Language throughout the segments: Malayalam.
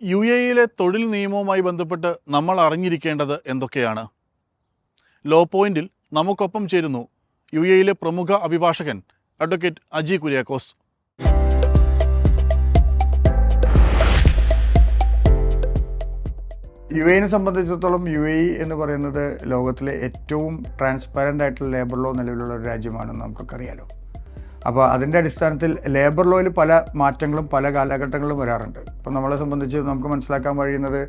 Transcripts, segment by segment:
യു.എ.യിലെ തൊഴിൽ നിയമവുമായി ബന്ധപ്പെട്ട് നമ്മൾ അറിഞ്ഞിരിക്കേണ്ടത് എന്തൊക്കെയാണ്? ലോ പോയിന്റിൽ നമുക്കൊപ്പം ചേരുന്നു യു.എ.യിലെ പ്രമുഖ അഭിഭാഷകൻ അഡ്വക്കേറ്റ് അജി കുര്യാക്കോസ്. യു.എ.നെ സംബന്ധിച്ചിടത്തോളം യു.എ.ഇ എന്ന് പറയുന്നത് ലോകത്തിലെ ഏറ്റവും ട്രാൻസ്പാരൻ്റ് ആയിട്ടുള്ള ലേബർ ലോ നിലവിലുള്ള ഒരു രാജ്യമാണെന്ന് നമുക്കൊക്കെ അറിയാലോ. അപ്പോൾ അതിൻ്റെ അടിസ്ഥാനത്തിൽ ലേബർ ലോയിൽ പല മാറ്റങ്ങളും പല കാലഘട്ടങ്ങളിലും വരാറുണ്ട്. ഇപ്പോൾ നമ്മളെ സംബന്ധിച്ച് നമുക്ക് മനസ്സിലാക്കാൻ കഴിയുന്നത്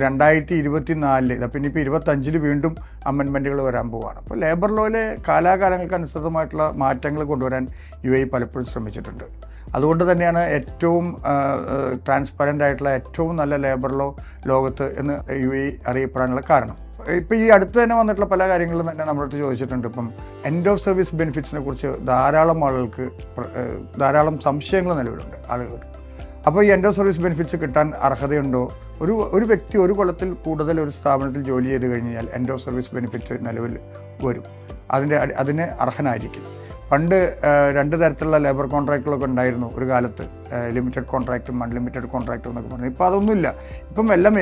2024 പിന്നെ ഇപ്പോൾ 2025 വീണ്ടും അമെൻമെൻറ്റുകൾ വരാൻ പോവുകയാണ്. അപ്പോൾ ലേബർ ലോയിലെ കാലാകാലങ്ങൾക്കനുസൃതമായിട്ടുള്ള മാറ്റങ്ങൾ കൊണ്ടുവരാൻ യു.എ.ഇ പലപ്പോഴും ശ്രമിച്ചിട്ടുണ്ട്. അതുകൊണ്ട് തന്നെയാണ് ഏറ്റവും ട്രാൻസ്പെറൻ്റ് ആയിട്ടുള്ള ഏറ്റവും നല്ല ലേബർ ലോ ലോകത്ത് എന്ന് യു.എ.ഇ അറിയപ്പെടാനുള്ള കാരണം. ഇപ്പോൾ ഈ അടുത്ത് തന്നെ വന്നിട്ടുള്ള പല കാര്യങ്ങളും തന്നെ നമ്മളടുത്ത് ചോദിച്ചിട്ടുണ്ട്. ഇപ്പം എൻഡ് ഓഫ് സർവീസ് ബെനിഫിറ്റ്സിനെ കുറിച്ച് ധാരാളം സംശയങ്ങൾ നിലവിലുണ്ട് ആളുകൾക്ക്. അപ്പോൾ ഈ എൻഡ് ഓഫ് സർവീസ് ബെനിഫിറ്റ്സ് കിട്ടാൻ അർഹതയുണ്ടോ? ഒരു വ്യക്തി ഒരു കൊല്ലത്തിൽ കൂടുതൽ ഒരു സ്ഥാപനത്തിൽ ജോലി ചെയ്ത് കഴിഞ്ഞാൽ എൻഡ് ഓഫ് സർവീസ് ബെനിഫിറ്റ്സ് നിലവിൽ വരും. അതിന് അർഹനായിരിക്കും. പണ്ട് 2 തരത്തിലുള്ള ലേബർ കോൺട്രാക്റ്റുകളൊക്കെ ഉണ്ടായിരുന്നു ഒരു കാലത്ത്, ലിമിറ്റഡ് കോൺട്രാക്റ്റും അൺലിമിറ്റഡ് കോൺട്രാക്റ്റും എന്നൊക്കെ പറഞ്ഞു. ഇപ്പോൾ അതൊന്നുമില്ല. ഇപ്പം എല്ലാം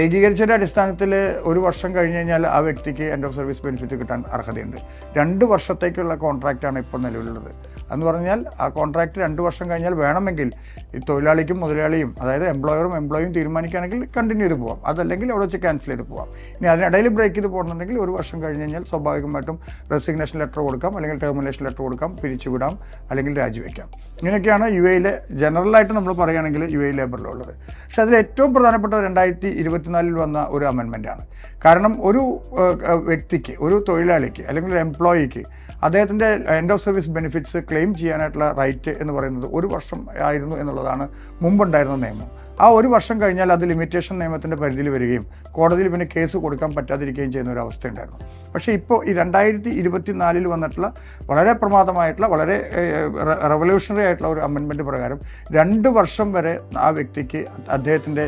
ഏകീകരിച്ചതിൻ്റെ അടിസ്ഥാനത്തിൽ 1 വർഷം കഴിഞ്ഞ് കഴിഞ്ഞാൽ ആ വ്യക്തിക്ക് എൻഡ് ഓഫ് സർവീസ് ബെനിഫിറ്റ് കിട്ടാൻ അർഹതയുണ്ട്. 2 വർഷത്തേക്കുള്ള കോൺട്രാക്റ്റാണ് ഇപ്പോൾ നിലവിലുള്ളത്. എന്ന് പറഞ്ഞാൽ ആ കോൺട്രാക്റ്റ് 2 വർഷം കഴിഞ്ഞാൽ വേണമെങ്കിൽ ഈ തൊഴിലാളിക്കും മുതലാളിയും, അതായത് എംപ്ലോയറും എംപ്ലോയിയും തീരുമാനിക്കുകയാണെങ്കിൽ കണ്ടിന്യൂ ചെയ്ത് പോകാം, അതല്ലെങ്കിൽ അവിടെ വെച്ച് ക്യാൻസൽ ചെയ്ത് പോകാം. ഇനി അതിനിടയിൽ ബ്രേക്ക് ചെയ്ത് പോകുന്നുണ്ടെങ്കിൽ 1 വർഷം കഴിഞ്ഞ് കഴിഞ്ഞാൽ സ്വാഭാവികമായിട്ടും റെസിഗ്നേഷൻ ലെറ്റർ കൊടുക്കാം, അല്ലെങ്കിൽ ടെർമിനേഷൻ ലെറ്റർ കൊടുക്കാം, പിരിച്ചുവിടാം, അല്ലെങ്കിൽ രാജിവെക്കാം. ഇങ്ങനെയൊക്കെയാണ് യു.എ.യിലെ ജനറലായിട്ട് നമ്മൾ പറയുകയാണെങ്കിൽ യു.എ.ഇ ലേബർ ലോ ഉള്ളത്. പക്ഷേ അതിൽ ഏറ്റവും പ്രധാനപ്പെട്ട 2024 വന്ന ഒരു അമെൻമെൻറ്റാണ്. കാരണം ഒരു വ്യക്തിക്ക്, ഒരു തൊഴിലാളിക്ക് അല്ലെങ്കിൽ ഒരു എംപ്ലോയിക്ക് അദ്ദേഹത്തിൻ്റെ end of service benefits claim ചെയ്യാനായിട്ടുള്ള റൈറ്റ് എന്ന് പറയുന്നത് 1 വർഷം ആയിരുന്നു എന്നുള്ളതാണ് മുമ്പുണ്ടായിരുന്ന നിയമം. ആ 1 വർഷം കഴിഞ്ഞാൽ അത് ലിമിറ്റേഷൻ നിയമത്തിൻ്റെ പരിധിയിൽ വരികയും കോടതിയിൽ പിന്നെ കേസ് കൊടുക്കാൻ പറ്റാതിരിക്കുകയും ചെയ്യുന്ന ഒരു അവസ്ഥ ഉണ്ടായിരുന്നു. പക്ഷേ ഇപ്പോൾ ഈ 2024 വന്നിട്ടുള്ള വളരെ പ്രമാദമായിട്ടുള്ള, വളരെ റെവല്യൂഷണറി ആയിട്ടുള്ള ഒരു അമെൻമെൻറ്റ് പ്രകാരം 2 വർഷം വരെ ആ വ്യക്തിക്ക് അദ്ദേഹത്തിൻ്റെ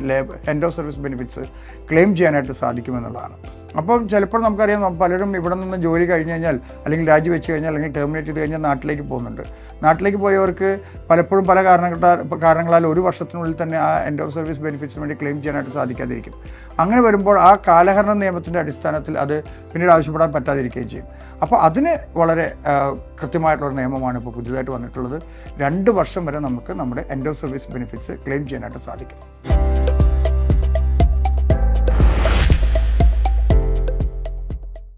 end of service benefits claim ചെയ്യാനായിട്ട് സാധിക്കുമെന്നുള്ളതാണ്. അപ്പം ചിലപ്പോൾ നമുക്കറിയാം, പലരും ഇവിടെ നിന്ന് ജോലി കഴിഞ്ഞ് കഴിഞ്ഞാൽ, അല്ലെങ്കിൽ രാജിവെച്ച് കഴിഞ്ഞാൽ, അല്ലെങ്കിൽ ടെർമിനേറ്റ് ചെയ്ത് കഴിഞ്ഞാൽ നാട്ടിലേക്ക് പോകുന്നുണ്ട്. നാട്ടിലേക്ക് പോയവർക്ക് പലപ്പോഴും പല കാരണങ്ങളാൽ 1 വർഷത്തിനുള്ളിൽ തന്നെ ആ എൻഡ് ഓഫ് സർവീസ് ബെനിഫിറ്റ്സിന് വേണ്ടി ക്ലെയിം ചെയ്യാനായിട്ട് സാധിക്കാതിരിക്കും. അങ്ങനെ വരുമ്പോൾ ആ കാലഹരണ നിയമത്തിൻ്റെ അടിസ്ഥാനത്തിൽ അത് പിന്നീട് ആവശ്യപ്പെടാൻ പറ്റാതിരിക്കുകയും ചെയ്യും. അപ്പോൾ അതിന് വളരെ കൃത്യമായിട്ടുള്ളൊരു നിയമമാണ് ഇപ്പോൾ പുതിയതായിട്ട് വന്നിട്ടുള്ളത്. 2 വർഷം വരെ നമുക്ക് നമ്മുടെ end of service benefits claim ചെയ്യാനായിട്ട് സാധിക്കും.